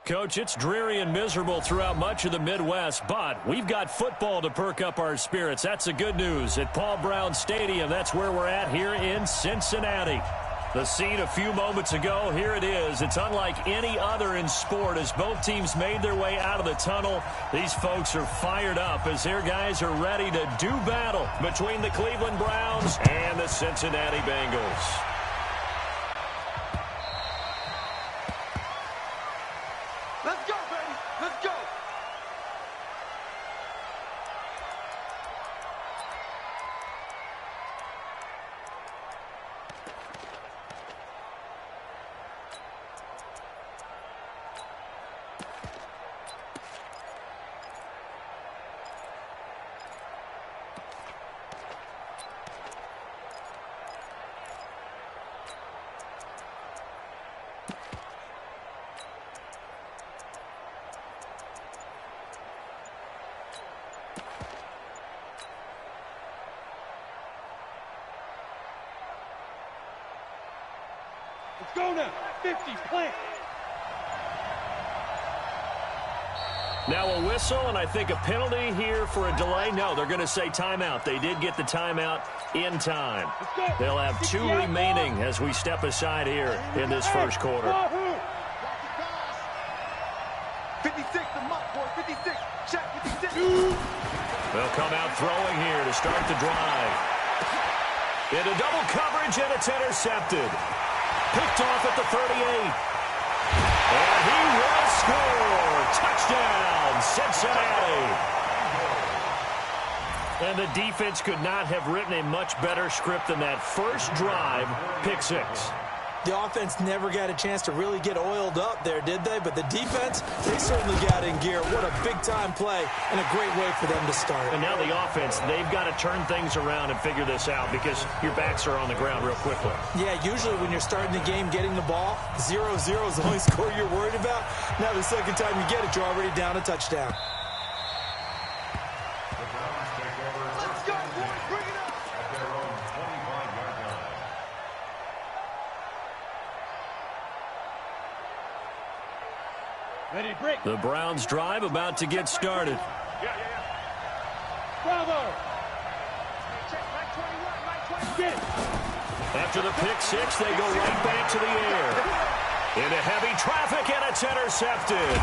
Coach, it's dreary and miserable throughout much of the Midwest, but we've got football to perk up our spirits. That's the good news. At Paul Brown Stadium, that's where we're at here in Cincinnati. The scene a few moments ago, here it is. It's unlike any other in sport as both teams made their way out of the tunnel. These folks are fired up as their guys are ready to do battle between the Cleveland Browns and the Cincinnati Bengals. Let's go, baby. Let's go. Let's go now. 50, plant. Now a whistle, and I think a penalty here for a delay. No, they're going to say timeout. They did get the timeout in time. They'll have 2 remaining as we step aside here in this first quarter. 56, the mock boy, 56. Check 56. They'll come out throwing here to start the drive. Into double coverage, and it's intercepted. Picked off at the 38. And he will score. Touchdown, Cincinnati. And the defense could not have written a much better script than that first drive, pick 6. The offense never got a chance to really get oiled up there, did they? But the defense, they certainly got in gear. What a big-time play and a great way for them to start. And now the offense, they've got to turn things around and figure this out because your backs are on the ground real quickly. Yeah, usually when you're starting the game getting the ball, 0-0 is the only score you're worried about. Now the second time you get it, you're already down a touchdown. Let's go, boys. Bring it up. Ready to break. The Browns drive about to get started. Bravo. After the pick 6, they go right back to the air. Into heavy traffic, and it's intercepted.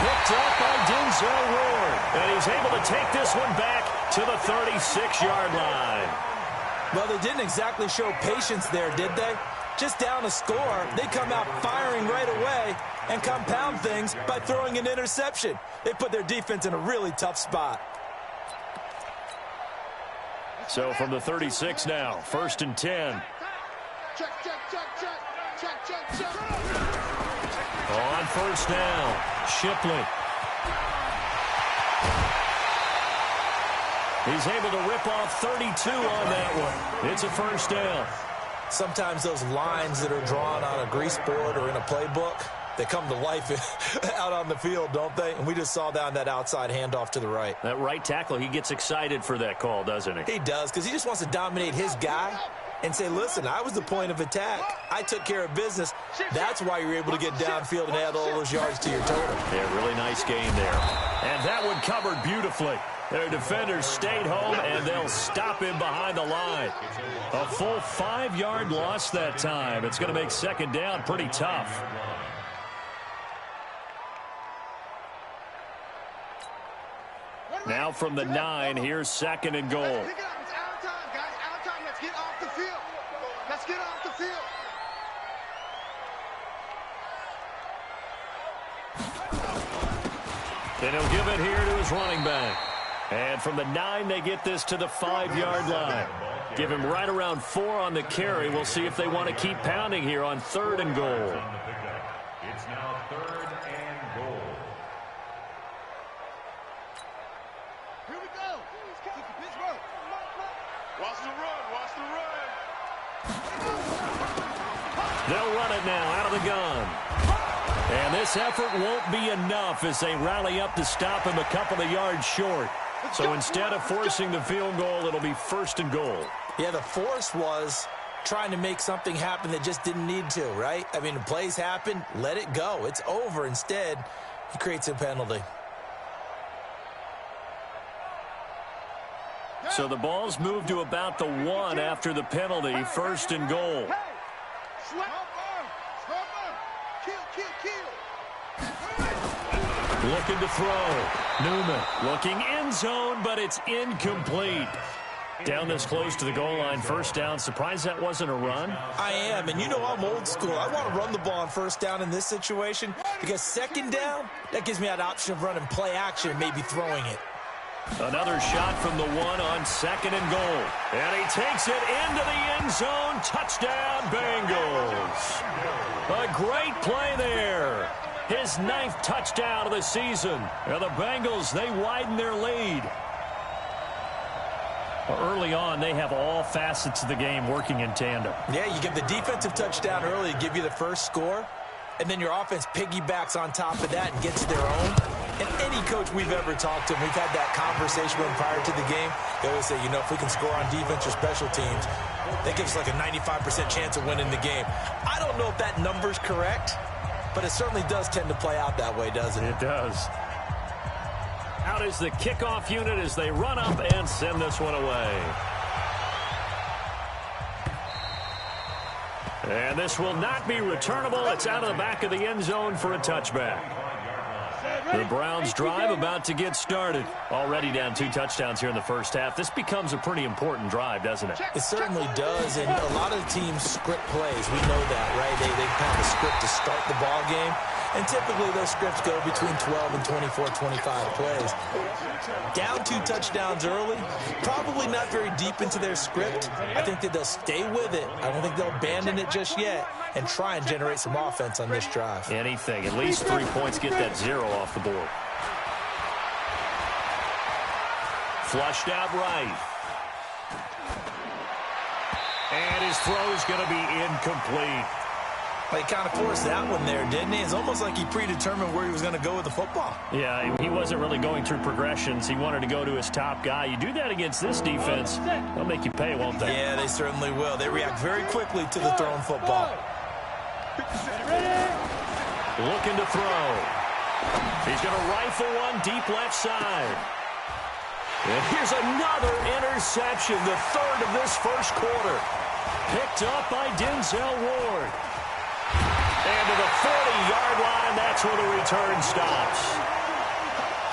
Picked up by Denzel Ward. And he's able to take this one back to the 36-yard line. Well, they didn't exactly show patience there, did they? Just down a score, they come out firing right away and compound things by throwing an interception. They put their defense in a really tough spot. So from the 36 now, 1st and 10. Check. On first down, Shipley. He's able to rip off 32 on that one. It's a first down. Sometimes those lines that are drawn on a grease board or in a playbook, they come to life out on the field, don't they? And we just saw down that outside handoff to the right. That right tackle, he gets excited for that call, doesn't he? He does, because he just wants to dominate his guy and say, listen, I was the point of attack. I took care of business. That's why you're able to get downfield and add all those yards to your total. Yeah, really nice game there. And that one covered beautifully. Their defenders stayed home, and they'll stop him behind the line. A full 5-yard loss that time. It's going to make second down pretty tough. Now from the 9, here's 2nd and goal. Pick it up. It's out of time, guys. Out of time. Let's get off the field. Let's get off the field. And he'll give it here to his running back. And from the 9, they get this to the 5-yard line. Give him right around 4 on the carry. We'll see if they want to keep pounding here on 3rd and goal. It's now 3rd and goal. Here we go. Pittsburgh. Watch the run. Watch the run. They'll run it now out of the gun. And this effort won't be enough as they rally up to stop him a couple of yards short. So instead of forcing the field goal, it'll be 1st and goal. Yeah, the force was trying to make something happen that just didn't need to, right? I mean, the plays happen, let it go. It's over. Instead, he creates a penalty. So the ball's moved to about the 1 after the penalty, 1st and goal. Looking to throw. Newman looking end zone, but it's incomplete. Down this close to the goal line, 1st down. Surprised that wasn't a run? I am, and you know I'm old school. I want to run the ball on 1st down in this situation because 2nd down, that gives me that option of running play action and maybe throwing it. Another shot from the 1 on 2nd and goal. And he takes it into the end zone. Touchdown, Bengals. A great play there. His 9th touchdown of the season. And the Bengals, they widen their lead. Early on, they have all facets of the game working in tandem. Yeah, you get the defensive touchdown early, give you the first score, and then your offense piggybacks on top of that and gets their own. And any coach we've ever talked to, we've had that conversation with them prior to the game. They always say, you know, if we can score on defense or special teams, that gives us like a 95% chance of winning the game. I don't know if that number's correct, but it certainly does tend to play out that way, doesn't it? It does. Out is the kickoff unit as they run up and send this one away. And this will not be returnable. It's out of the back of the end zone for a touchback. The Browns drive about to get started. Already down 2 touchdowns here in the first half. This becomes a pretty important drive, doesn't it? It certainly does, and a lot of teams script plays. We know that, right? They have a script to start the ball game, and typically those scripts go between 12 and 24, 25 plays. Down 2 touchdowns early, probably not very deep into their script. I think that they'll stay with it. I don't think they'll abandon it just yet and try and generate some offense on this drive. Anything. At least 3 points, get that 0 off the board. Flushed out right. And his throw is going to be incomplete. Well, he kind of forced that one there, didn't he? It's almost like he predetermined where he was going to go with the football. Yeah, he wasn't really going through progressions. He wanted to go to his top guy. You do that against this defense, they'll make you pay, won't they? Yeah, they certainly will. They react very quickly to the thrown football. Looking to throw. He's going to rifle one deep left side. And here's another interception, the 3rd of this first quarter. Picked up by Denzel Ward. And to the 40-yard line, that's where the return stops.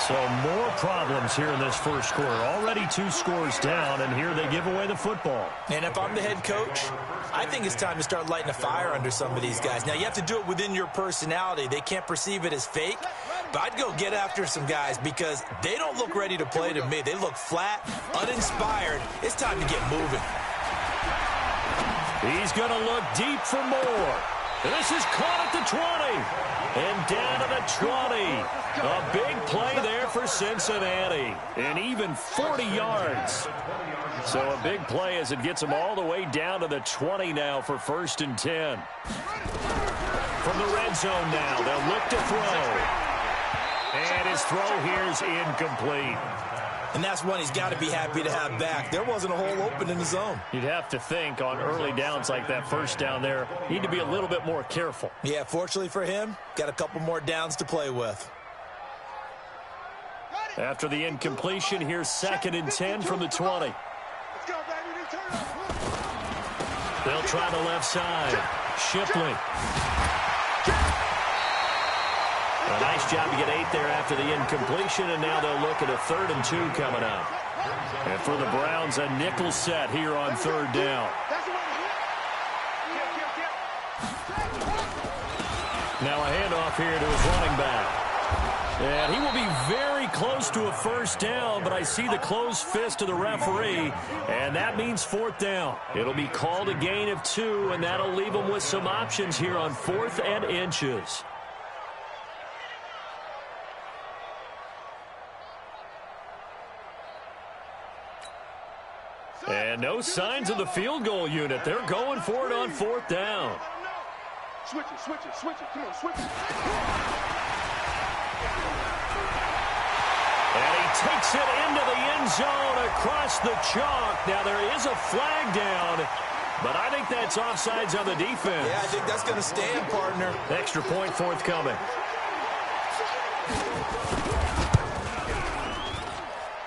So more problems here in this first quarter. Already 2 scores down, and here they give away the football. And if I'm the head coach, I think it's time to start lighting a fire under some of these guys. Now, you have to do it within your personality. They can't perceive it as fake. But I'd go get after some guys because they don't look ready to play to me. They look flat, uninspired. It's time to get moving. He's going to look deep for more. This is caught at the 20. And down to the 20. A big play there for Cincinnati. And even 40 yards. So a big play as it gets them all the way down to the 20 now for 1st and 10. From the red zone now, they'll look to throw. And his throw here is incomplete. And that's one he's got to be happy to have back. There wasn't a hole open in the zone. You'd have to think on early downs like that 1st down there, need to be a little bit more careful. Yeah, fortunately for him, got a couple more downs to play with. After the incompletion, here's 2nd and 10 from the 20. They'll try the left side. Shipley. A nice job to get 8 there after the incompletion, and now they'll look at a 3rd and 2 coming up. And for the Browns, a nickel set here on 3rd down. Now a handoff here to his running back. And he will be very close to a 1st down, but I see the closed fist of the referee, and that means 4th down. It'll be called a gain of 2, and that'll leave them with some options here on 4th and inches. And no signs of the field goal unit. They're going for it on 4th down. Switch it. Come on, switch it. And he takes it into the end zone across the chalk. Now there is a flag down, But I think that's offsides on the defense. Yeah, I think that's going to stand, partner. Extra point forthcoming.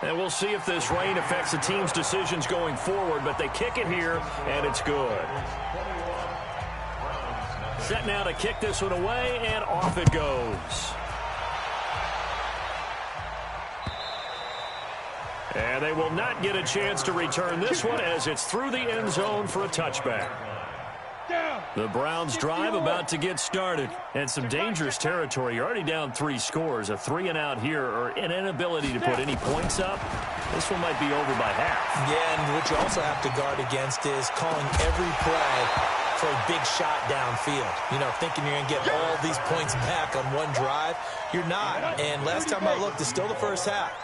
And we'll see if this rain affects the team's decisions going forward, but they kick it here, and it's good. Set now to kick this one away, and off it goes. And they will not get a chance to return this one as it's through the end zone for a touchback. The Browns drive about to get started. And some dangerous territory. You're already down 3 scores. A 3-and-out here or an inability to put any points up. This one might be over by half. Yeah, and what you also have to guard against is calling every play for a big shot downfield. You know, thinking you're going to get all these points back on one drive. You're not. And last time I looked, it's still the first half.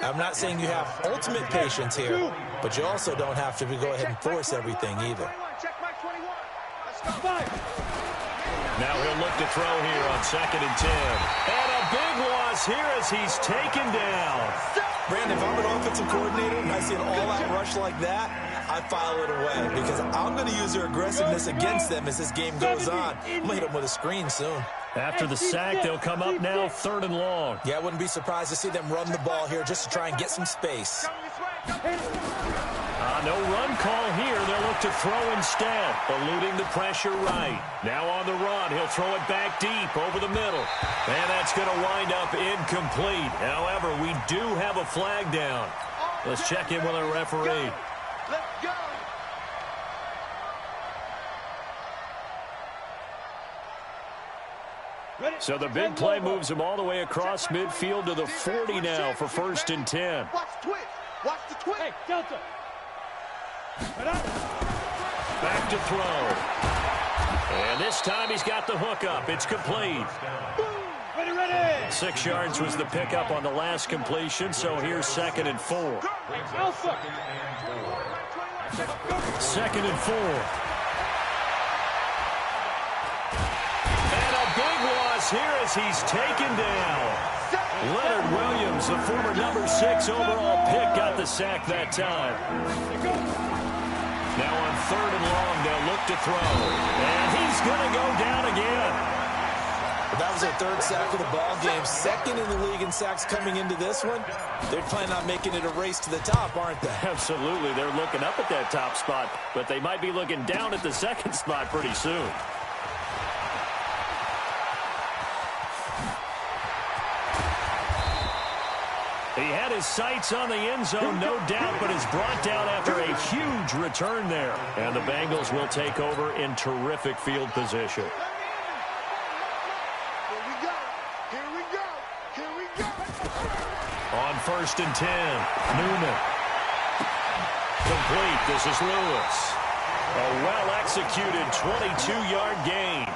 I'm not saying you have ultimate patience here, but you also don't have to go ahead and force everything either. Now he'll look to throw here on 2nd and 10. And a big loss here as he's taken down. Brandon, if I'm an offensive coordinator and I see an all-out rush like that, I file it away because I'm going to use their aggressiveness against them as this game goes on. I'm going to hit them with a screen soon. After the sack, they'll come up now 3rd and long. Yeah, I wouldn't be surprised to see them run the ball here just to try and get some space. No run call here. They'll look to throw instead, eluding the pressure right. Now on the run, he'll throw it back deep over the middle. And that's going to wind up incomplete. However, we do have a flag down. Let's check in with our referee. Let's go. So the big play moves him all the way across midfield to the 40 now for 1st and 10. Watch the twitch. Watch the twitch. Hey, Delta. Back to throw. And this time he's got the hook up. It's complete. Ready. 6 yards was the pickup on the last completion, so here's 2nd and 4. Alpha. 2nd and 4. And a big loss here as he's taken down. Leonard Williams, the former number 6 overall pick, got the sack that time. Now on 3rd and long, they'll look to throw. And he's going to go down again. But that was their 3rd sack of the ball game. 2nd in the league in sacks coming into this one. They're planning on making it a race to the top, aren't they? Absolutely. They're looking up at that top spot, but they might be looking down at the 2nd spot pretty soon. He had his sights on the end zone, no doubt, but is brought down after a huge return there. And the Bengals will take over in terrific field position. Here we go. On 1st and 10, Newman. Complete. This is Lewis. A well-executed 22-yard gain.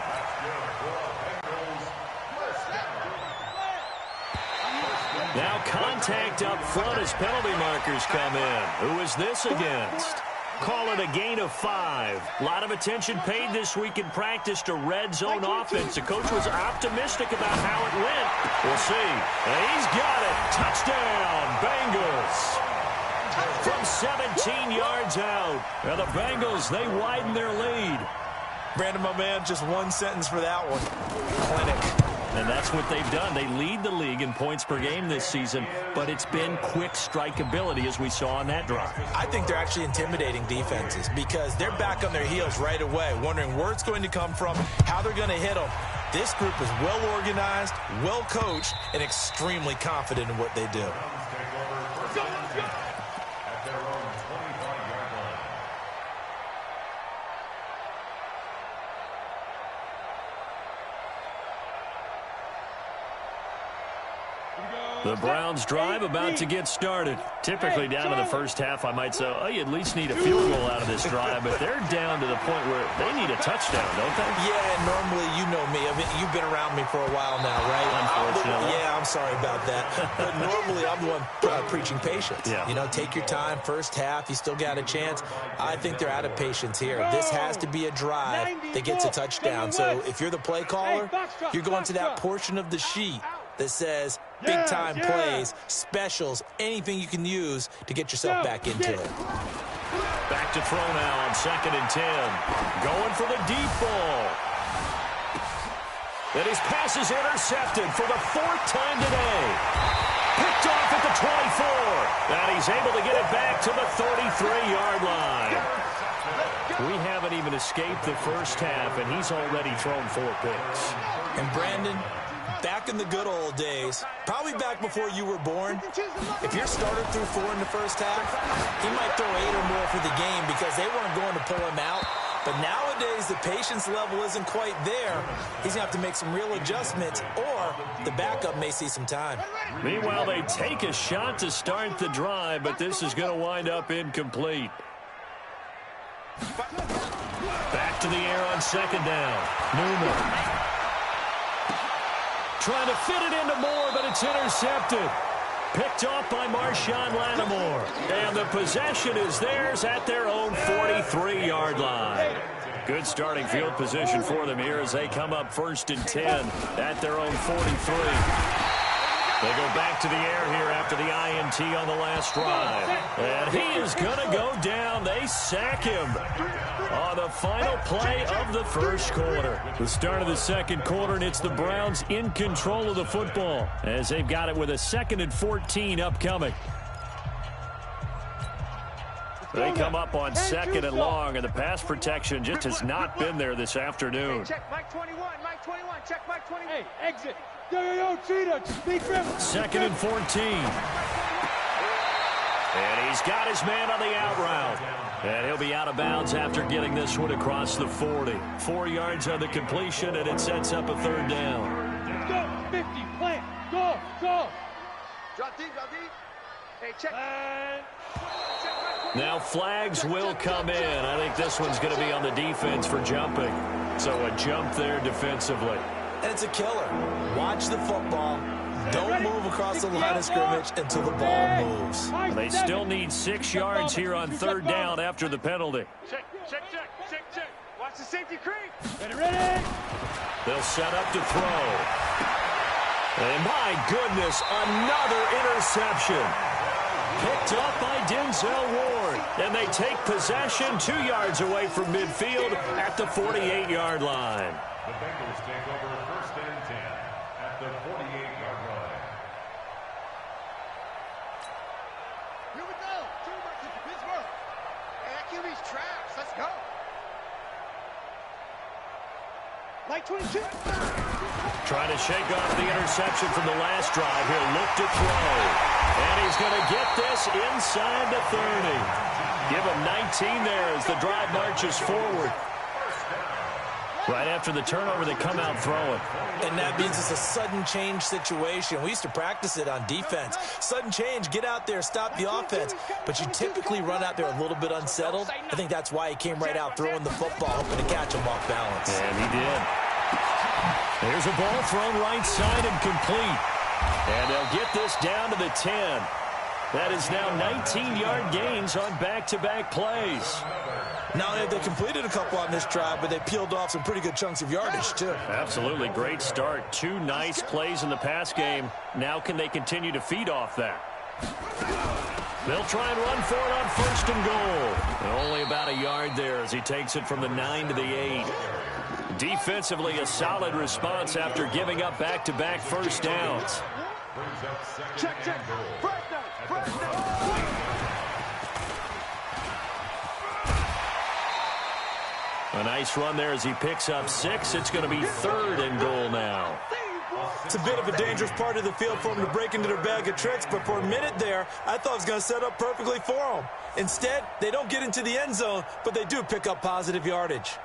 Now contact up front as penalty markers come in. Who is this against? Call it a gain of 5. A lot of attention paid this week in practice to red zone offense. The coach was optimistic about how it went. We'll see. And he's got it. Touchdown, Bengals. From 17 yards out. Now the Bengals, they widen their lead. Brandon, my man, just one sentence for that one. Clinic. And that's what they've done. They lead the league in points per game this season, but it's been quick strikeability as we saw on that drive. I think they're actually intimidating defenses because they're back on their heels right away, wondering where it's going to come from, how they're going to hit them. This group is well organized, well coached, and extremely confident in what they do. The Browns drive about to get started. Typically down in the first half, I might say, oh, you at least need a field goal out of this drive, but they're down to the point where they need a touchdown, don't they? Yeah, normally, you know me. I mean, you've been around me for a while now, right? Unfortunately. Yeah, I'm sorry about that. But normally, I'm the one preaching patience. Yeah. You know, take your time. First half, you still got a chance. I think they're out of patience here. This has to be a drive that gets a touchdown. So if you're the play caller, you're going to that portion of the sheet that says big-time plays, specials, anything you can use to get yourself back into it. Back to throw now on 2nd and 10. Going for the deep ball. And his pass is intercepted for the 4th time today. Picked off at the 24. And he's able to get it back to the 33-yard line. We haven't even escaped the first half, and he's already thrown 4 picks. And Brandon, back in the good old days, probably back before you were born, if your starter threw 4 in the first half, he might throw 8 or more for the game because they weren't going to pull him out. But nowadays, the patience level isn't quite there. He's going to have to make some real adjustments, or the backup may see some time. Meanwhile, they take a shot to start the drive, but this is going to wind up incomplete. Back to the air on 2nd down. Newman. Trying to fit it into Moore, but it's intercepted. Picked off by Marshawn Lattimore. And the possession is theirs at their own 43-yard line. Good starting field position for them here as they come up 1st and 10 at their own 43. They go back to the air here after the INT on the last drive. And he is going to go down. They sack him on the final play of the first quarter. The start of the second quarter, and it's the Browns in control of the football as they've got it with a 2nd and 14 upcoming. They come up on 2nd and long, and the pass protection just has not been there this afternoon. Check Mike 21, Mike 21, check Mike 21. Hey, exit. 2nd and 14. And he's got his man on the out route. And he'll be out of bounds after getting this one across the 40. 4 yards on the completion, and it sets up a 3rd down. Go, 50, plant, go, go. Drop deep, drop deep. Hey, check. Now flags will come in. I think this one's going to be on the defense for jumping. So a jump there defensively. And it's a killer. Watch the football. Don't move across the line of scrimmage until the ball moves. They still need 6 yards here on 3rd down after the penalty. Check, check, check, check, check. Watch the safety creep. Ready. They'll set up to throw. And my goodness, another interception. Picked up by Denzel Ward. And they take possession 2 yards away from midfield at the 48-yard line. The Bengals take over 1st and 10 at the 48-yard line. Here we go. Pittsburgh. Hey, that QB's trash. Let's go. Mike 22. Trying to shake off the interception from the last drive here. Look to throw. And he's going to get this inside the 30. Give him 19 there as the drive marches forward. Right after the turnover, they come out throwing. And that means it's a sudden change situation. We used to practice it on defense. Sudden change, get out there, stop the offense. But you typically run out there a little bit unsettled. I think that's why he came right out throwing the football, hoping to catch him off balance. And he did. There's a ball thrown right side and complete. And they'll get this down to the 10. That is now 19-yard gains on back-to-back plays. Not only have they completed a couple on this drive, but they peeled off some pretty good chunks of yardage, too. Absolutely. Great start. 2 nice plays in the pass game. Now can they continue to feed off that? They'll try and run for it on 1st and goal. And only about a yard there as he takes it from the 9 to the 8. Defensively, a solid response after giving up back-to-back first downs. Check, check. First down, first down. A nice run there as he picks up 6. It's going to be 3rd and goal now. It's a bit of a dangerous part of the field for them to break into their bag of tricks, but for a minute there, I thought it was going to set up perfectly for them. Instead, they don't get into the end zone, but they do pick up positive yardage.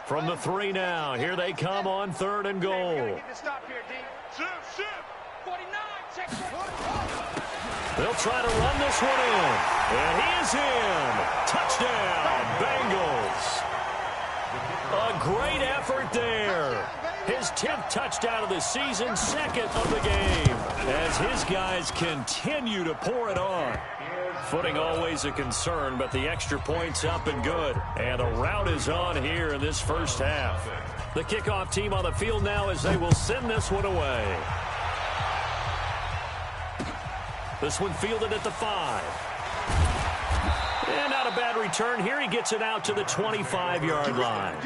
From the 3 now, here they come on 3rd and goal. They'll try to run this one in. And he is in. Touchdown, Bengals. A great effort there. His 10th touchdown of the season, 2nd of the game. As his guys continue to pour it on. Footing always a concern, but the extra point's up and good. And the rout is on here in this first half. The kickoff team on the field now as they will send this one away. This one fielded at the 5. And not a bad return here. He gets it out to the 25-yard line.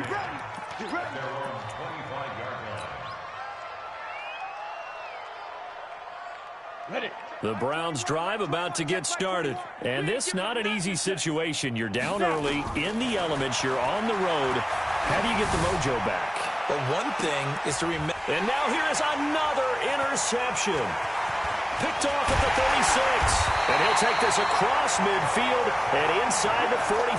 The Browns drive about to get started. And this not an easy situation. You're down early, in the elements, you're on the road. How do you get the mojo back? Well, one thing is to remember. And now here is another interception. Picked off at the 36. And he'll take this across midfield and inside the 45.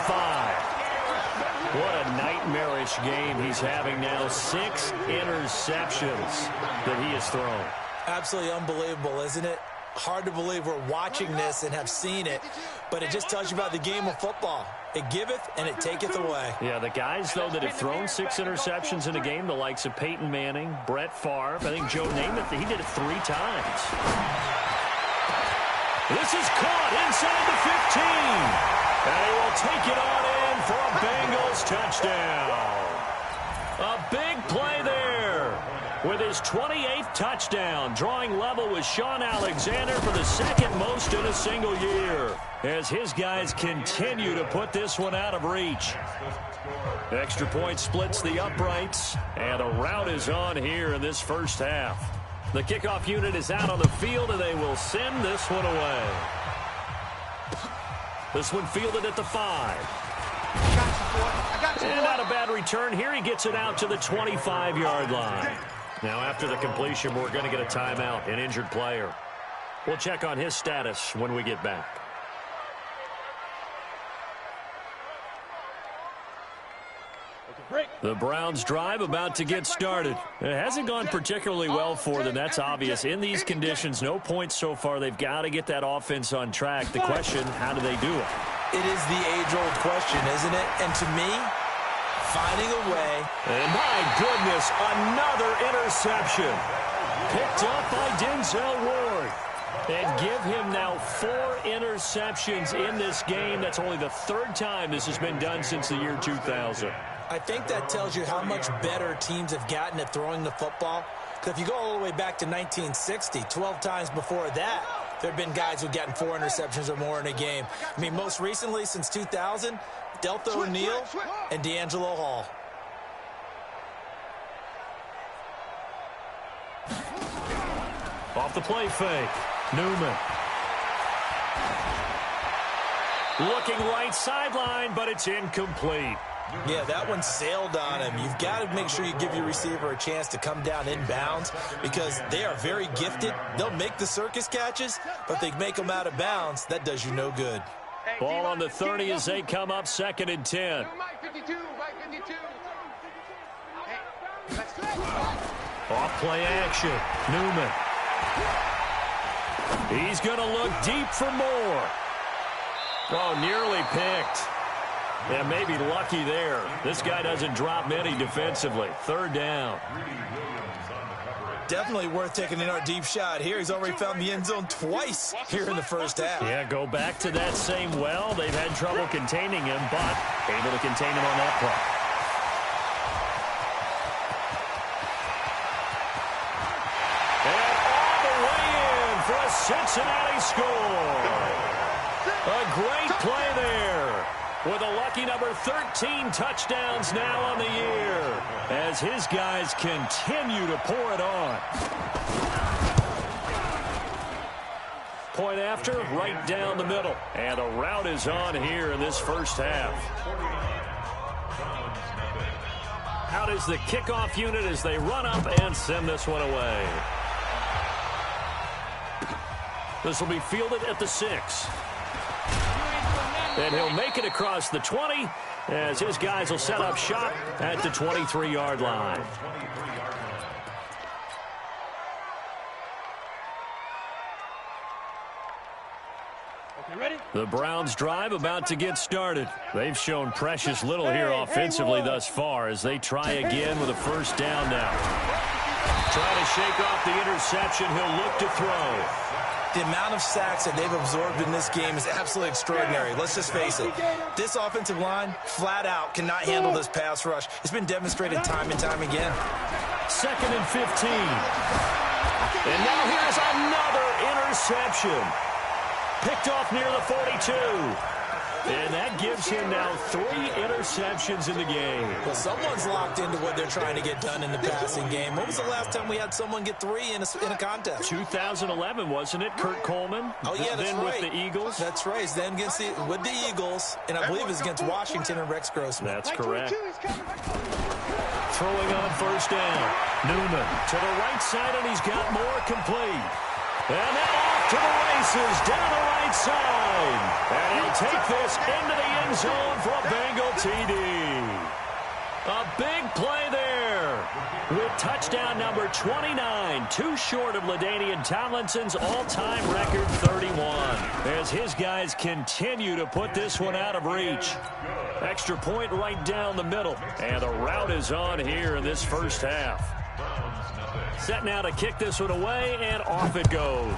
What a nightmarish game he's having now. 6 interceptions that he has thrown. Absolutely unbelievable, isn't it? Hard to believe we're watching this and have seen it, but it just tells you about the game of football. It giveth and it taketh away. Yeah, the guys, though, that have thrown 6 interceptions in a game, the likes of Peyton Manning, Brett Favre, I think Joe Namath, he did it 3 times. This is caught inside the 15. And he will take it on in for a Bengals touchdown. A big play there with his 28th touchdown, drawing level with Shaun Alexander for the 2nd most in a single year, as his guys continue to put this one out of reach. Extra point splits the uprights, and a rout is on here in this first half. The kickoff unit is out on the field, and they will send this one away. This one fielded at the 5. And not a bad return here. He gets it out to the 25-yard line. Now, after the completion, we're going to get a timeout, an injured player. We'll check on his status when we get back. The Browns drive about to get started. It hasn't gone particularly well for them. That's obvious. In these conditions, no points so far. They've got to get that offense on track. The question, how do they do it? It is the age-old question, isn't it? And to me, finding a way. And my goodness, another interception. Picked up by Denzel Ward. And give him now 4 interceptions in this game. That's only the 3rd time this has been done since the year 2000. I think that tells you how much better teams have gotten at throwing the football. Because if you go all the way back to 1960, 12 times before that, there have been guys who've gotten 4 interceptions or more in a game. I mean, most recently, since 2000, Deltha O'Neal and D'Angelo Hall. Off the play fake, Newman. Looking right sideline, but it's incomplete. Yeah, that one sailed on him. You've got to make sure you give your receiver a chance to come down inbounds because they are very gifted. They'll make the circus catches, but they make them out of bounds. That does you no good. Ball on the 30 as they come up 2nd and 10. Off play action, Newman. He's going to look deep for more. Oh, nearly picked. Yeah, maybe lucky there. This guy doesn't drop many defensively. 3rd down. Definitely worth taking in our deep shot here. He's already found the end zone twice here in the first half. Yeah, go back to that same well. They've had trouble containing him, but able to contain him on that play. And all the way in for a Cincinnati score. A great play there. With a lucky number 13 touchdowns now on the year as his guys continue to pour it on. Point after, right down the middle. And a rout is on here in this first half. Out is the kickoff unit as they run up and send this one away. This will be fielded at the 6. And he'll make it across the 20 as his guys will set up shop at the 23-yard line. The Browns drive about to get started. They've shown precious little here offensively thus far as they try again with a 1st down now. Trying to shake off the interception. He'll look to throw. The amount of sacks that they've absorbed in this game is absolutely extraordinary. Let's just face it. This offensive line, flat out, cannot handle this pass rush. It's been demonstrated time and time again. 2nd and 15. And now here's another interception. Picked off near the 42. And that gives him now 3 interceptions in the game. Well, someone's locked into what they're trying to get done in the passing game. When was the last time we had someone get 3 in a contest? 2011, wasn't it? Kurt Coleman. Oh, yeah, that's then right. With the Eagles. That's right. Then with the Eagles, and I believe it was against Washington and Rex Grossman. That's correct. Throwing on first down. Newman to the right side, and he's got more complete. And now off to the races down the right side. And he'll take this into the end zone for a Bengal TD. A big play there with touchdown number 29, too short of LaDainian Tomlinson's all-time record 31, as his guys continue to put this one out of reach. Extra point right down the middle, and the route is on here in this first half. Set now to kick this one away, and off it goes.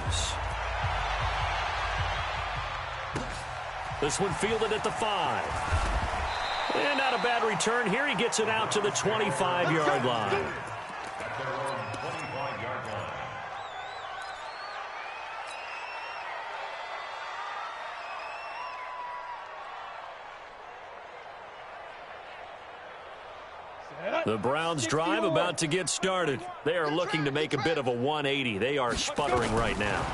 This one fielded at the 5. And not a bad return here. He gets it out to the 25-yard line. The Browns drive about to get started. They are looking to make a bit of a 180. They are sputtering right now.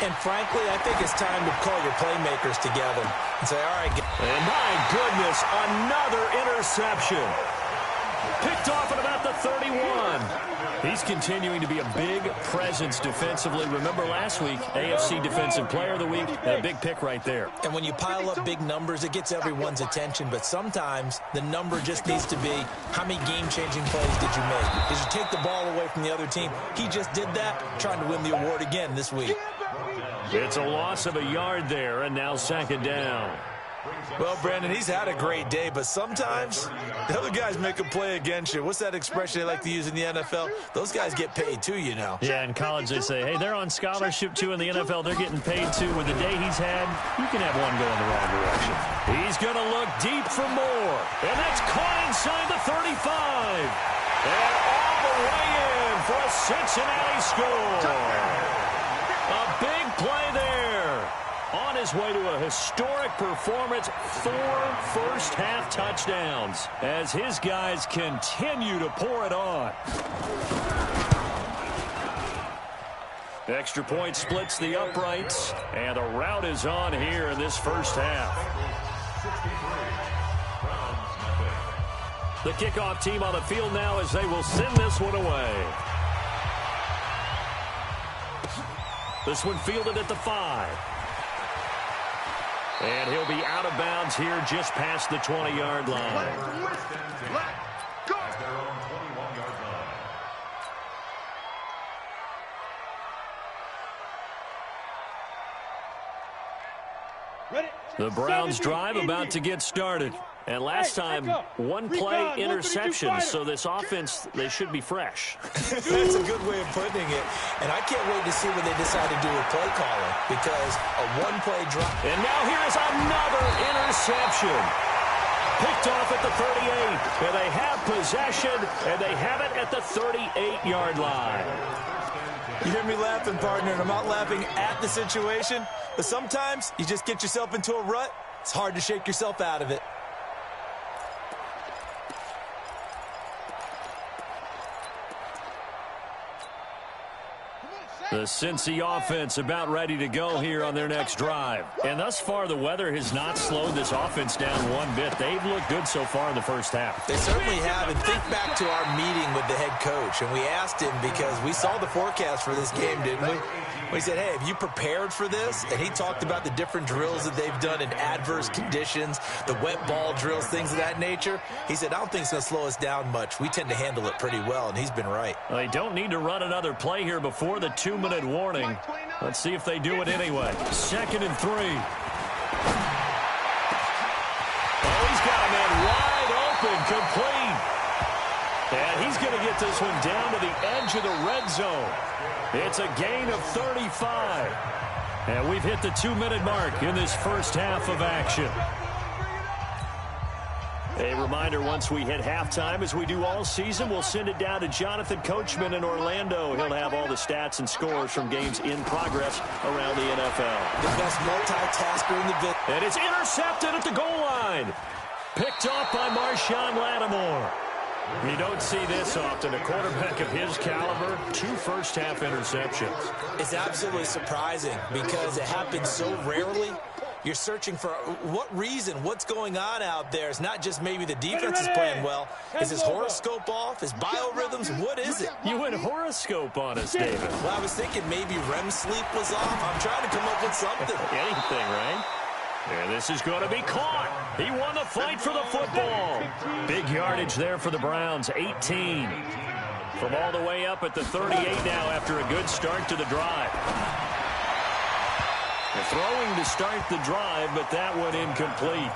And frankly, I think it's time to call your playmakers together and say, all right. And my goodness, another interception. Picked off at about the 31. He's continuing to be a big presence defensively. Remember last week, AFC Defensive Player of the Week, and a big pick right there. And when you pile up big numbers, it gets everyone's attention. But sometimes the number just needs to be, how many game-changing plays did you make? Did you take the ball away from the other team? He just did that, trying to win the award again this week. It's a loss of a yard there, and now second down. Well, Brandon, he's had a great day, but sometimes the other guys make a play against you. What's that expression they like to use in the NFL? Those guys get paid too, you know. Yeah, in college they say, hey, they're on scholarship too. In the NFL, they're getting paid too. With the day he's had, you can have one going the wrong direction. He's going to look deep for more, and that's caught inside the 35. And all the way in for a Cincinnati score. A big play there. On his way to a historic performance, 4 first-half touchdowns as his guys continue to pour it on. Extra point splits the uprights, and the route is on here in this first half. The kickoff team on the field now as they will send this one away. This one fielded at the 5. And he'll be out of bounds here just past the 20-yard line. The Browns drive about to get started. And last time, one play interception, so this offense, they should be fresh. That's a good way of putting it. And I can't wait to see what they decide to do with play calling, because a one-play drop. And now here is another interception. Picked off at the 38. And they have possession, and they have it at the 38-yard line. You hear me laughing, partner, and I'm not laughing at the situation. But sometimes you just get yourself into a rut. It's hard to shake yourself out of it. The Cincy offense about ready to go here on their next drive. And thus far, the weather has not slowed this offense down one bit. They've looked good so far in the first half. They certainly have. And think back to our meeting with the head coach. And we asked him, because we saw the forecast for this game, didn't we? We said, hey, have you prepared for this? And he talked about the different drills that they've done in adverse conditions, the wet ball drills, things of that nature. He said, I don't think it's going to slow us down much. We tend to handle it pretty well, and he's been right. They don't need to run another play here before the 2-minute warning. Let's see if they do it anyway. 2nd and 3. Oh, he's got a man wide open, complete. And he's going to get this one down to the edge of the red zone. It's a gain of 35. And we've hit the 2-minute mark in this first half of action. A reminder, once we hit halftime, as we do all season, we'll send it down to Jonathan Coachman in Orlando. He'll have all the stats and scores from games in progress around the NFL. The best multitasker in the business. And it's intercepted at the goal line. Picked off by Marshawn Lattimore. You don't see this often. A quarterback of his caliber, 2 first-half interceptions. It's absolutely surprising because it happens so rarely. You're searching for what reason, what's going on out there. It's not just maybe the defense is playing well. Is his horoscope off? His biorhythms? What is it? You went horoscope on us, David. Well, I was thinking maybe REM sleep was off. I'm trying to come up with something. Anything, right? And this is going to be caught. He won the fight for the football. Big yardage there for the Browns, 18. From all the way up at the 38 now after a good start to the drive. They're throwing to start the drive, but that one incomplete.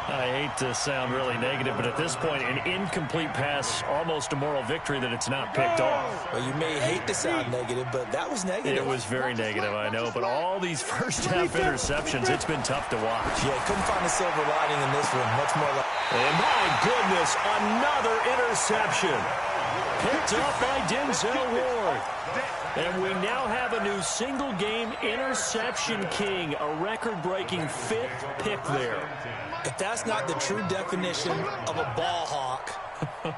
I hate to sound really negative, but at this point, an incomplete pass, almost a moral victory that it's not picked off. Well, you may hate to sound negative, but that was negative. It was very negative, I know, but all these first-half interceptions, it's been tough to watch. Yeah, couldn't find a silver lining in this one. Much more like... And my goodness, another interception. Picked up by Denzel Ward. And we now have a new single-game interception king, a record-breaking 5th pick there. If that's not the true definition of a ball hawk,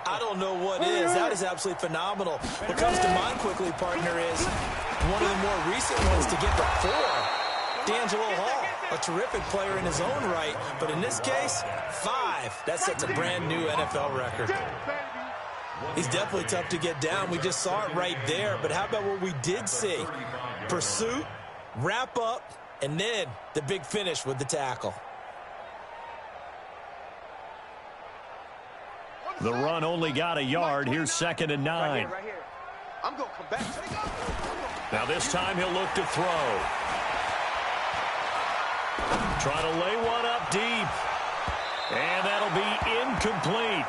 I don't know what is. That is absolutely phenomenal. What comes to mind quickly, partner, is one of the more recent ones to get to 4. D'Angelo Hall, a terrific player in his own right, but in this case, 5. That sets a brand-new NFL record. He's definitely tough to get down. We just saw it right there. But how about what we did see? Pursuit, wrap up, and then the big finish with the tackle. The run only got a yard. Here's 2nd and 9. Right here. I'm going to come back. Now this time he'll look to throw. Trying to lay one up deep. And that'll be incomplete.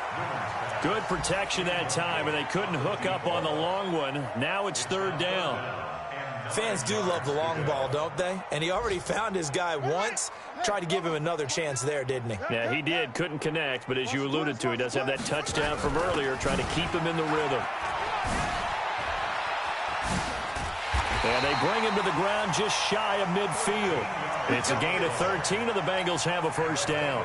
Good protection that time, and they couldn't hook up on the long one. Now it's 3rd down. Fans do love the long ball, don't they? And he already found his guy once. Tried to give him another chance there, didn't he? Yeah, he did. Couldn't connect, but as you alluded to, he does have that touchdown from earlier, trying to keep him in the rhythm. And they bring him to the ground just shy of midfield. It's a gain of 13, and the Bengals have a first down.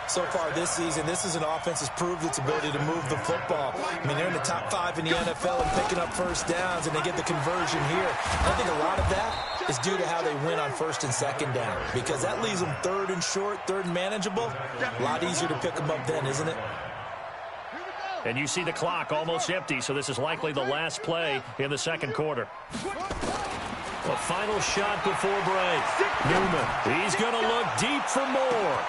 So far this season, this is an offense that's proved its ability to move the football. I mean, they're in the top 5 in the NFL and picking up first downs, and they get the conversion here. I think a lot of that is due to how they win on 1st and 2nd down, because that leaves them 3rd and short, 3rd and manageable. A lot easier to pick them up then, isn't it? And you see the clock almost empty, so this is likely the last play in the 2nd quarter. A final shot before break. Newman, he's going to look deep for more.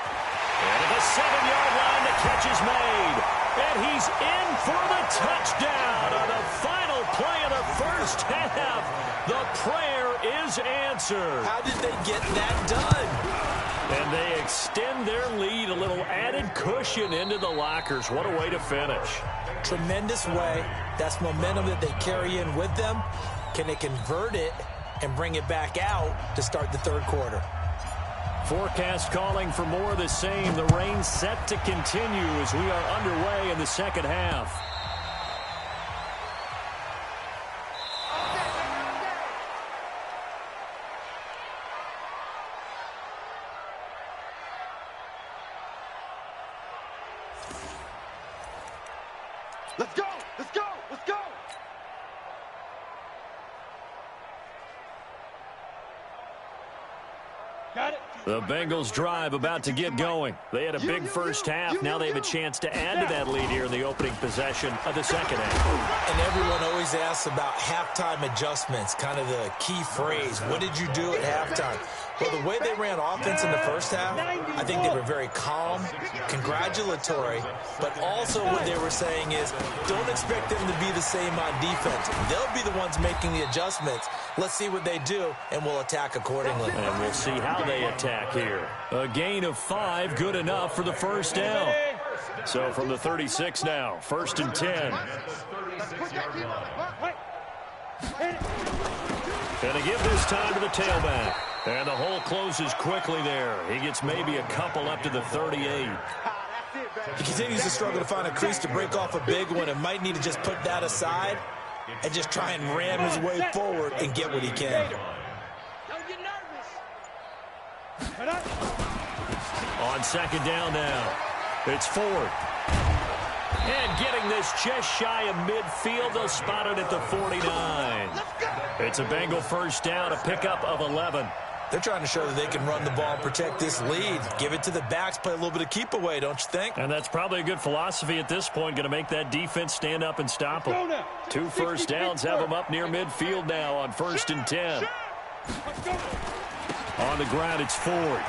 And at the 7-yard line, the catch is made. And he's in for the touchdown on the final play of the first half. The prayer is answered. How did they get that done? And they extend their lead, a little added cushion into the lockers. What a way to finish. Tremendous way. That's momentum that they carry in with them. Can they convert it and bring it back out to start the 3rd quarter? Forecast calling for more of the same. The rain set to continue as we are underway in the 2nd half. Let's go! Let's go! Let's go! Got it. The Bengals drive about to get going. They had a big first half. Now they have a chance to add to that lead here in the opening possession of the 2nd half. And everyone always asks about halftime adjustments, kind of the key phrase. What did you do at halftime? Well, the way they ran offense in the first half, I think they were very calm, congratulatory, but also what they were saying is don't expect them to be the same on defense. They'll be the ones making the adjustments. Let's see what they do, and we'll attack accordingly. And we'll see how they attack here. A gain of 5, good enough for the first down. So from the 36 now, 1st and 10. And they give this time to the tailback. And the hole closes quickly there. He gets maybe a couple up to the 38. He continues to struggle to find a crease to break off a big one and might need to just put that aside and just try and ram his way forward and get what he can. Don't get nervous. On second down now, it's Ford. And getting this just shy of midfield, they'll spot it at the 49. It's a Bengal first down, a pickup of 11. They're trying to show that they can run the ball and protect this lead. Give it to the backs, play a little bit of keep away, don't you think? And that's probably a good philosophy at this point, going to make that defense stand up and stop them. 2 first downs have them up near midfield now on 1st and 10. On the ground, it's Ford.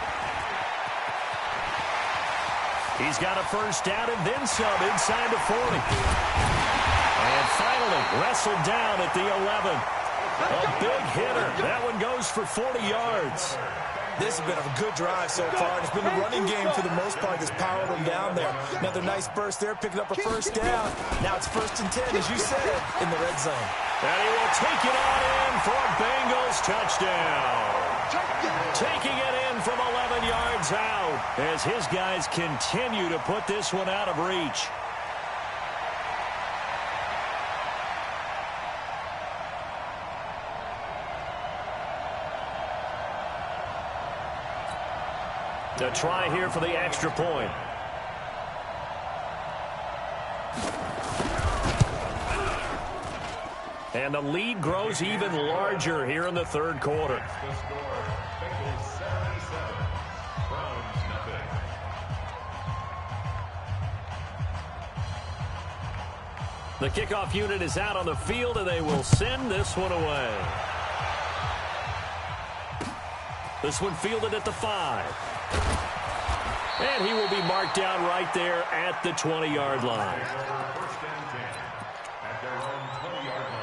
He's got a first down and then some inside the 40. And finally wrestled down at the 11. A big hitter. That one goes for 40 yards. This has been a good drive so far. It's been a running game for the most part that's powered them down there. Another nice burst there, picking up a first down. Now it's 1st and 10, as you said, in the red zone. And he will take it on in for a Bengals touchdown. Taking it in from 11 yards out as his guys continue to put this one out of reach. A try here for the extra point. And the lead grows even larger here in the third quarter. The kickoff unit is out on the field, and they will send this one away. This one fielded at the 5. And he will be marked down right there at the 20-yard line. First and 10 at their own 20-yard line.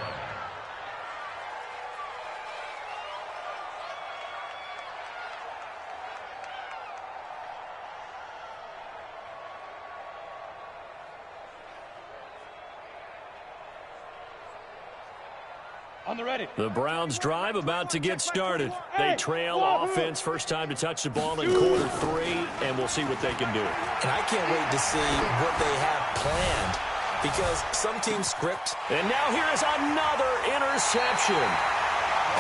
On the ready. The Browns drive about to get started. They trail offense, first time to touch the ball in quarter 3, and we'll see what they can do. And I can't wait to see what they have planned because some teams script. And now here is another interception.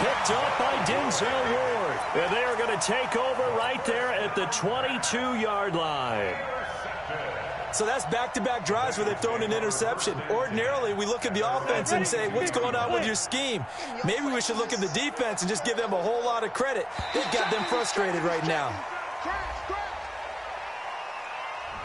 Picked up by Denzel Ward. And they are going to take over right there at the 22-yard line. So that's back-to-back drives where they've thrown an interception. Ordinarily, we look at the offense and say, what's going on with your scheme? Maybe we should look at the defense and just give them a whole lot of credit. They've got them frustrated right now.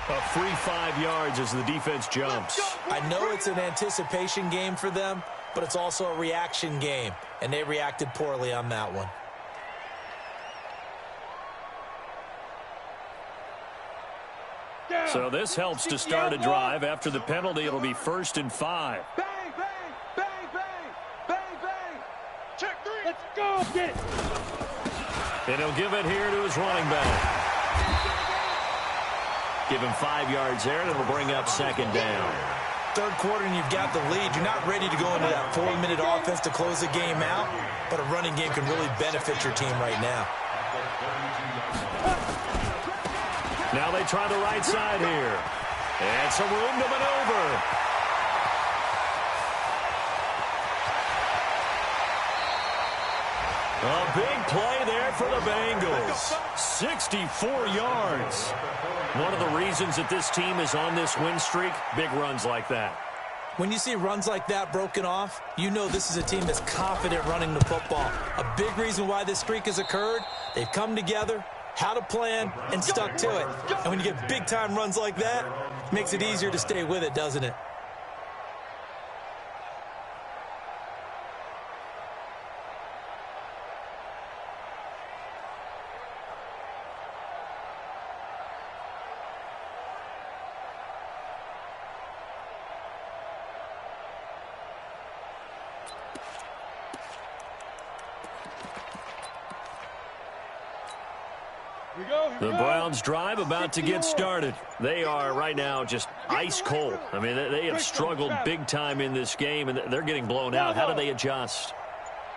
A free 5 yards as the defense jumps. I know it's an anticipation game for them, but it's also a reaction game, and they reacted poorly on that one. So this helps to start a drive. After the penalty, it'll be 1st and 5. Bang, bang, bang, bang, bang, bang. Check 3. Let's go. Get it. And he'll give it here to his running back. Give him 5 yards there, and it'll bring up 2nd down. Third quarter, and you've got the lead. You're not ready to go into that 4-minute offense to close the game out, but a running game can really benefit your team right now. Now they try the right side here. And some room to maneuver. A big play there for the Bengals. 64 yards. One of the reasons that this team is on this win streak, big runs like that. When you see runs like that broken off, you know this is a team that's confident running the football. A big reason why this streak has occurred, they've come together, had a plan, and stuck to it. And when you get big-time runs like that, it makes it easier to stay with it, doesn't it? The Browns drive about to get started. They are right now just ice cold. I mean, they have struggled big time in this game, and they're getting blown out. How do they adjust?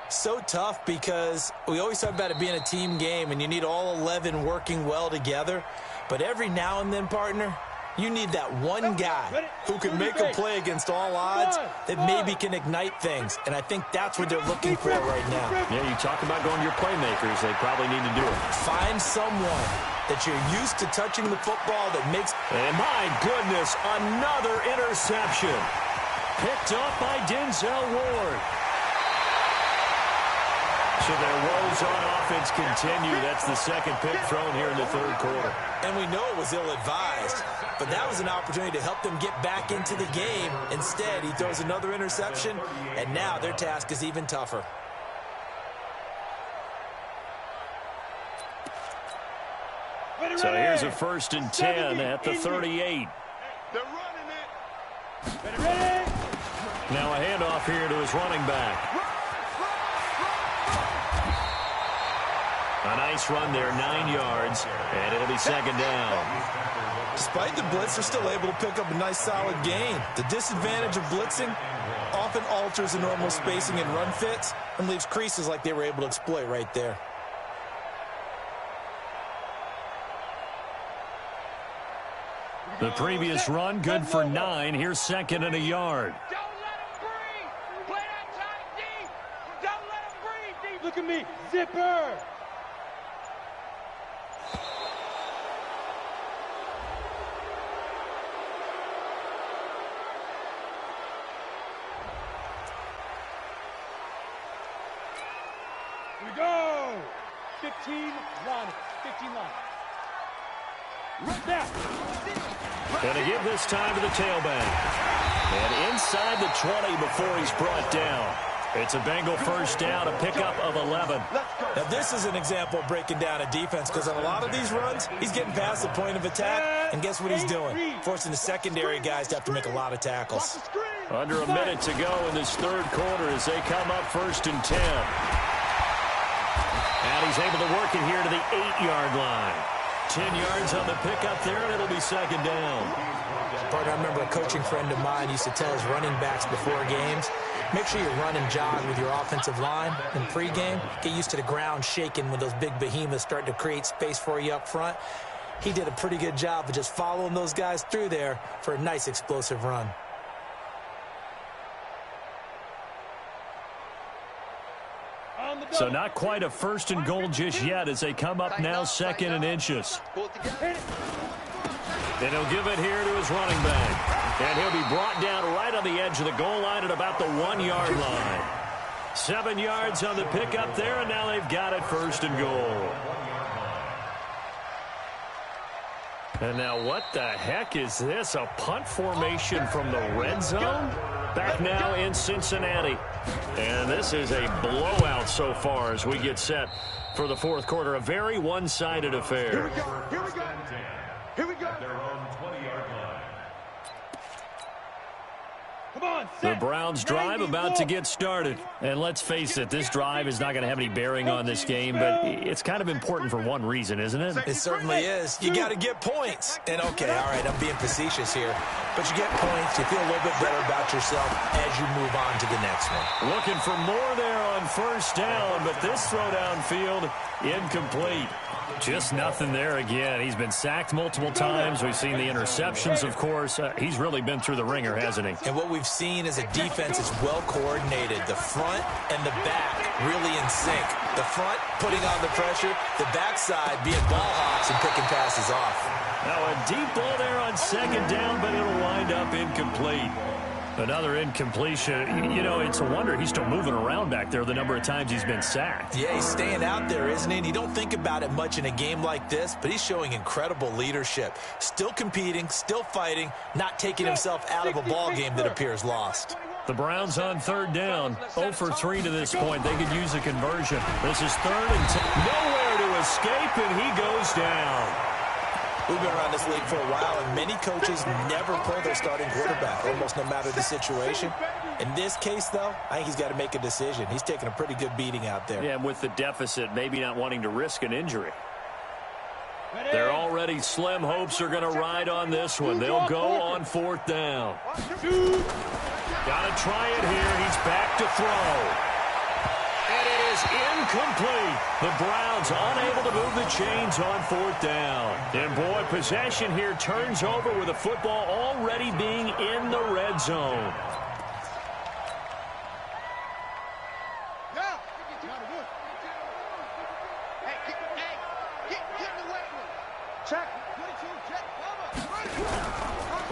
So tough because we always talk about it being a team game, and you need all 11 working well together. But every now and then, partner, You need that one guy who can make a play against all odds that maybe can ignite things, and I think that's what they're looking for right now. Yeah, you talk about going to your playmakers. They probably need to do it. Find someone that you're used to touching the football that makes... And my goodness, another interception. Picked up by Denzel Ward. So their woes on offense continue. That's the second pick thrown here in the third quarter. And we know it was ill-advised, but that was an opportunity to help them get back into the game. Instead, he throws another interception, and now their task is even tougher. So here's a 1st and 10 at the 38. They're running it. Now a handoff here to his running back. A nice run there, 9 yards, and it'll be 2nd down. Despite the blitz, they're still able to pick up a nice solid gain. The disadvantage of blitzing often alters the normal spacing and run fits and leaves creases like they were able to exploit right there. The previous run, good for 9. Here's 2nd and a yard. Don't let him breathe. Play that tight deep. Don't let him breathe, deep. Look at me. Zipper. Here we go. 15 line. 15 line. Right now. Going to give this time to the tailback. And inside the 20 before he's brought down. It's a Bengal 1st down, a pickup of 11. Now this is an example of breaking down a defense, because on a lot of these runs, he's getting past the point of attack, and guess what he's doing? Forcing the secondary guys to have to make a lot of tackles. Under a minute to go in this third quarter as they come up 1st and 10. And he's able to work it here to the 8-yard line. 10 yards on the pickup there, and it'll be 2nd down. Partner, I remember a coaching friend of mine used to tell his running backs before games, make sure you run and jog with your offensive line in pregame. Get used to the ground shaking when those big behemoths start to create space for you up front. He did a pretty good job of just following those guys through there for a nice explosive run. So not quite a 1st and goal just yet as they come up now 2nd and inches. And he'll give it here to his running back. And he'll be brought down right on the edge of the goal line at about the 1-yard line. 7 yards on the pickup there, and now they've got it 1st and goal. And now what the heck is this? A punt formation from the red zone? Back now in Cincinnati. And this is a blowout so far as we get set for the fourth quarter. A very one-sided affair. Here we go. Here we go. Here we go. Their own 20-yard line. Come on, the Browns drive about to get started. And let's face it, this drive is not going to have any bearing on this game, but it's kind of important for one reason, isn't it? It certainly is. You got to get points. And okay, all right, I'm being facetious here, but you get points, you feel a little bit better about yourself as you move on to the next one. Looking for more there on 1st down, but this throw downfield incomplete. Just nothing there again. He's been sacked multiple times. We've seen the interceptions, of course. He's really been through the ringer, hasn't he? And what we've seen is a defense is well coordinated. The front and the back really in sync. The front putting on the pressure, the backside being ball hawks and picking passes off. Now a deep ball there on 2nd down, but it'll wind up incomplete. Another incompletion. You know, it's a wonder he's still moving around back there the number of times he's been sacked. Yeah, he's staying out there, isn't he? And you don't think about it much in a game like this, but he's showing incredible leadership. Still competing, still fighting, not taking himself out of a ball game that appears lost. The Browns on 3rd down. 0 for 3 to this point. They could use a conversion. This is 3rd and 10. Nowhere to escape, and he goes down. We've been around this league for a while, and many coaches never pull their starting quarterback, almost no matter the situation. In this case, though, I think he's got to make a decision. He's taking a pretty good beating out there. Yeah, and with the deficit, maybe not wanting to risk an injury. Their already slim hopes are going to ride on this one. They'll go on 4th down. Got to try it here. He's back to throw. And it is is incomplete. The Browns unable to move the chains on fourth down. And, boy, possession here turns over with the football already being in the red zone.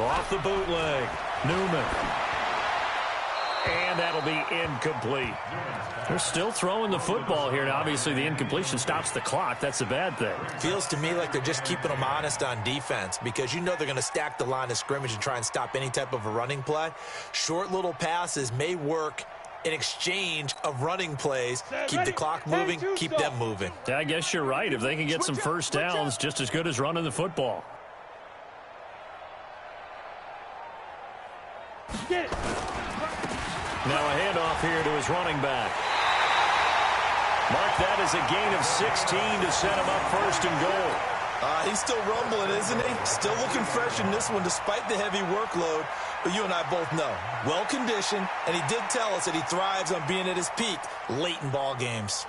Off the bootleg. Newman. And that'll be incomplete. They're still throwing the football here. And obviously, the incompletion stops the clock. That's a bad thing. Feels to me like they're just keeping them honest on defense because you know they're going to stack the line of scrimmage and try and stop any type of a running play. Short little passes may work in exchange of running plays. Keep the clock moving, keep them moving. I guess you're right. If they can get some first downs, just as good as running the football. Get it. Now a handoff here to his running back. Mark that as a gain of 16 to set him up first and goal. He's still rumbling, isn't he? Still looking fresh in this one despite the heavy workload. But you and I both know, well-conditioned, and he did tell us that he thrives on being at his peak late in ball games.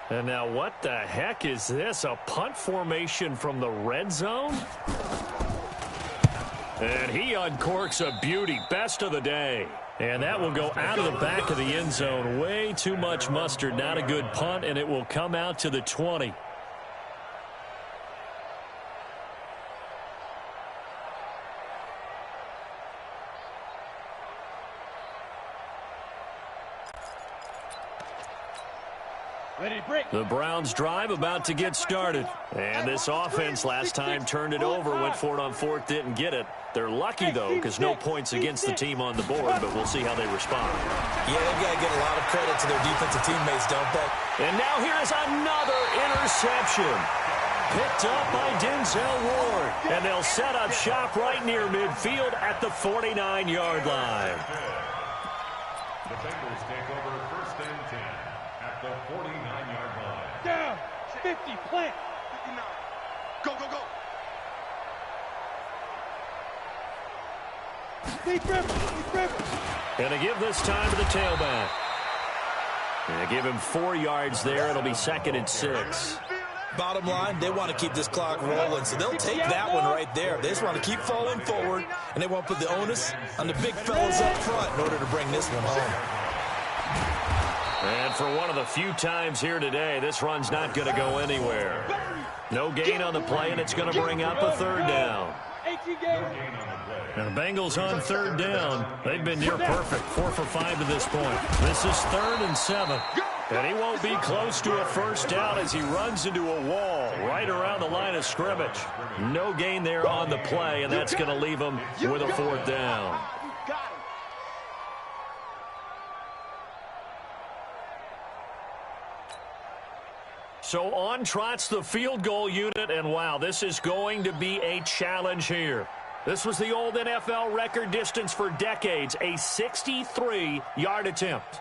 And now what the heck is this? A punt formation from the red zone? And he uncorks a beauty. Best of the day. And that will go out of the back of the end zone. Way too much mustard. Not a good punt, and it will come out to the 20. The Browns drive about to get started. And this offense last time turned it over, went for it on fourth, didn't get it. They're lucky, though, because no points against the team on the board, but we'll see how they respond. Yeah, they've got to get a lot of credit to their defensive teammates, don't they? And now here's another interception. Picked up by Denzel Ward. And they'll set up shop right near midfield at the 49-yard line. The Bengals take over first and 10 at the 49-yard line. Down. 50. Plant. 59. Go, go, go. Deep Rivers. Going to give this time to the tailback. They give him 4 yards there. It'll be second and 6. Bottom line, they want to keep this clock rolling, so they'll take that one right there. They just want to keep falling forward, and they want to put the onus on the big fellas up front in order to bring this one home. And for one of the few times here today, this run's not going to go anywhere. No gain on the play, and it's going to bring up a third down. And the Bengals on third down. They've been near perfect, 4 for 5 to this point. This is 3rd and 7. And he won't be close to a first down as he runs into a wall right around the line of scrimmage. No gain there on the play, and that's going to leave him with a 4th down. So on trots the field goal unit, and wow, this is going to be a challenge here. This was the old NFL record distance for decades, a 63-yard attempt.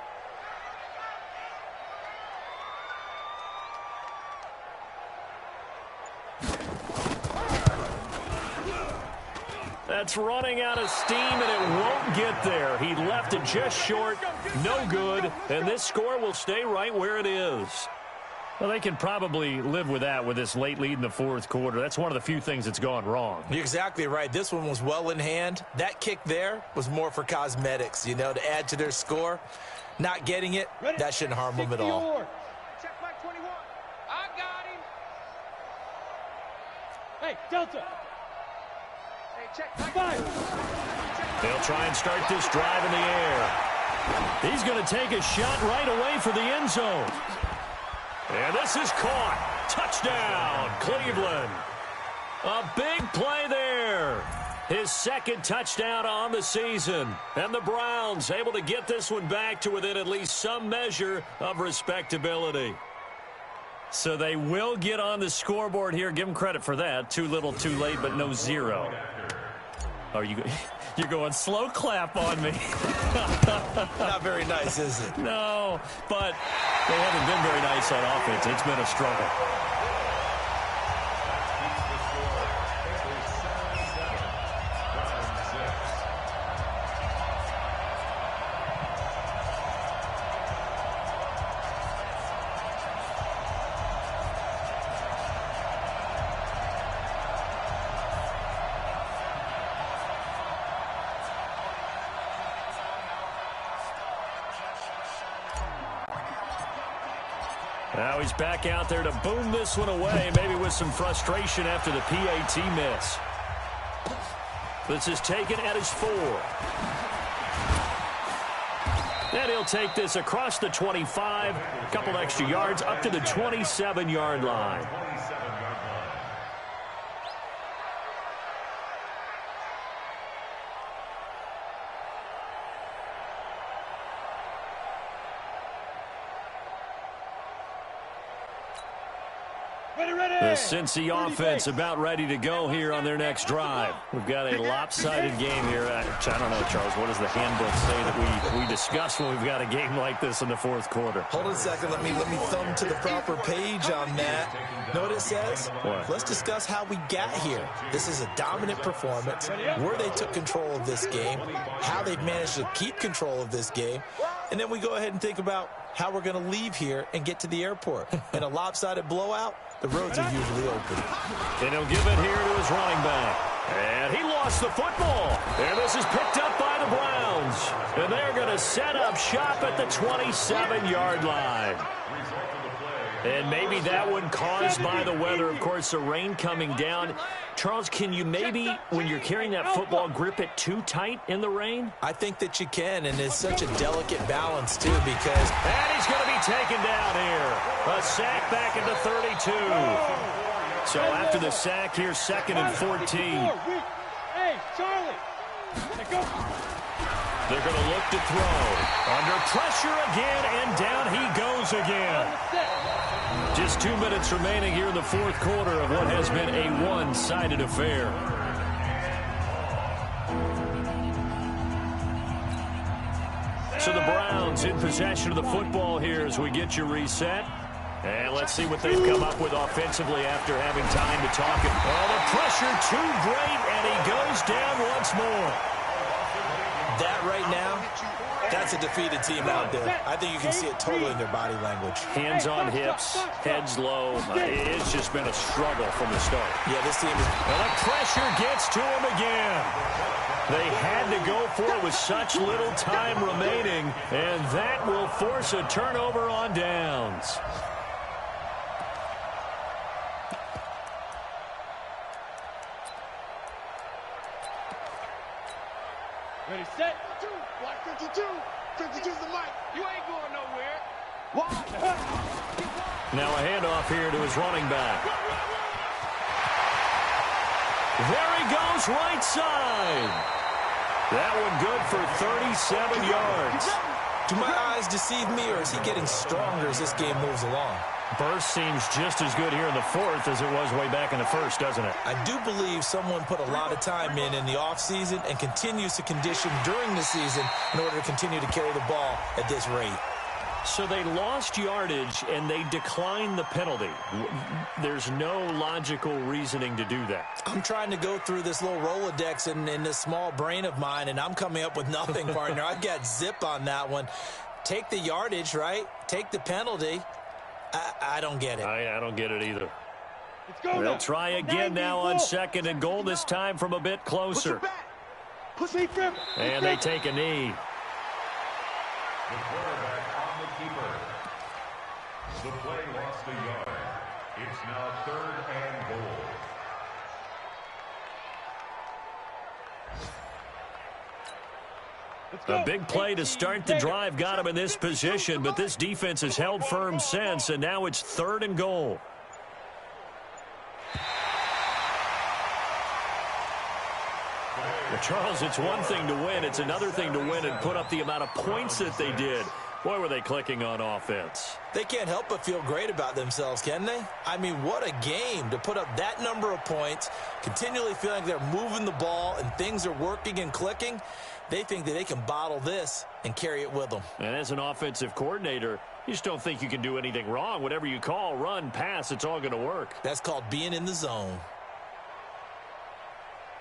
That's running out of steam, and it won't get there. He left it just short, no good, and this score will stay right where it is. Well, they can probably live with that with this late lead in the 4th quarter. That's one of the few things that's gone wrong. You're exactly right. This one was well in hand. That kick there was more for cosmetics, you know, to add to their score. Not getting it, that shouldn't harm them at all. Check back 21. I got him. Hey, Delta. Hey, check back 5. They'll try and start this drive in the air. He's going to take a shot right away for the end zone. And this is caught. Touchdown, Cleveland. A big play there. His 2nd touchdown on the season. And the Browns able to get this one back to within at least some measure of respectability. So they will get on the scoreboard here. Give them credit for that. Too little, too late, but no 0. Are you... You're going slow clap on me. Not very nice, is it? No, but they haven't been very nice on offense. It's been a struggle. Now he's back out there to boom this one away, maybe with some frustration after the PAT miss. This is taken at his 4. And he'll take this across the 25, a couple extra yards up to the 27-yard line. The Cincy offense about ready to go here on their next drive. We've got a lopsided game here. I don't know, Charles, what does the handbook say that we discuss when we've got a game like this in the fourth quarter? Hold on a second. Let me thumb to the proper page on that. Know what it says? What? Let's discuss how we got here. This is a dominant performance, where they took control of this game, how they've managed to keep control of this game, and then we go ahead and think about how we're going to leave here and get to the airport. In a lopsided blowout, the roads are usually open. And he'll give it here to his running back. And he lost the football. And this is picked up by the Browns. And they're going to set up shop at the 27-yard line. And maybe that one caused by the weather. Of course, the rain coming down. Charles, can you maybe, when you're carrying that football, grip it too tight in the rain? I think that you can, and it's such a delicate balance, too, because... And he's going to be taken down here. A sack back at the 32. So after the sack here, 2nd and 14. Hey, Charlie. Go. They're going to look to throw. Under pressure again, and down he goes again. Just 2 minutes remaining here in the fourth quarter of what has been a one-sided affair. So the Browns in possession of the football here as we get you reset. And let's see what they've come up with offensively after having time to talk. Oh, the pressure too great, and he goes down once more. That right now, that's a defeated team out there. I think you can see it totally in their body language. Hands on hips, heads low. It's just been a struggle from the start. Yeah, this team is... And the pressure gets to him again. They had to go for it with such little time remaining, and that will force a turnover on downs. Ready, set. Block 52. 52's the mic. You ain't going nowhere. Why? Now a handoff here to his running back. There he goes, right side. That one good for 37 yards. Do my eyes deceive me, or is he getting stronger as this game moves along? Burst seems just as good here in the fourth as it was way back in the first, doesn't it? I do believe someone put a lot of time in the offseason and continues to condition during the season in order to continue to carry the ball at this rate. So they lost yardage and they declined the penalty. There's no logical reasoning to do that. I'm trying to go through this little Rolodex in this small brain of mine, and I'm coming up with nothing, partner. I've got zip on that one. Take the yardage, right? Take the penalty. I don't get it. I don't get it either. Let's go. They'll try again now on 2nd and goal, this time from a bit closer. And they take a knee. The quarterback on the keeper. The play lost a yard. It's now 3rd and goal. A big play to start the drive got him in this position, but this defense has held firm since, and now it's 3rd and goal. Well, Charles, it's one thing to win. It's another thing to win and put up the amount of points that they did. Boy, were they clicking on offense. They can't help but feel great about themselves, can they? I mean, what a game to put up that number of points, continually feeling like they're moving the ball and things are working and clicking. They think that they can bottle this and carry it with them. And as an offensive coordinator, you just don't think you can do anything wrong. Whatever you call, run, pass, it's all going to work. That's called being in the zone.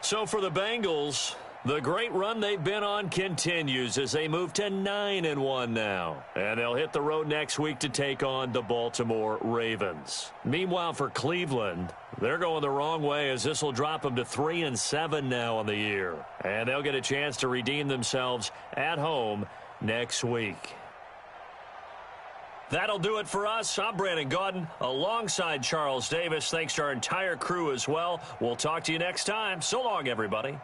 So for the Bengals, the great run they've been on continues as they move to 9-1 now. And they'll hit the road next week to take on the Baltimore Ravens. Meanwhile, for Cleveland, they're going the wrong way as this will drop them to 3-7 now on the year. And they'll get a chance to redeem themselves at home next week. That'll do it for us. I'm Brandon Gaudin alongside Charles Davis. Thanks to our entire crew as well. We'll talk to you next time. So long, everybody.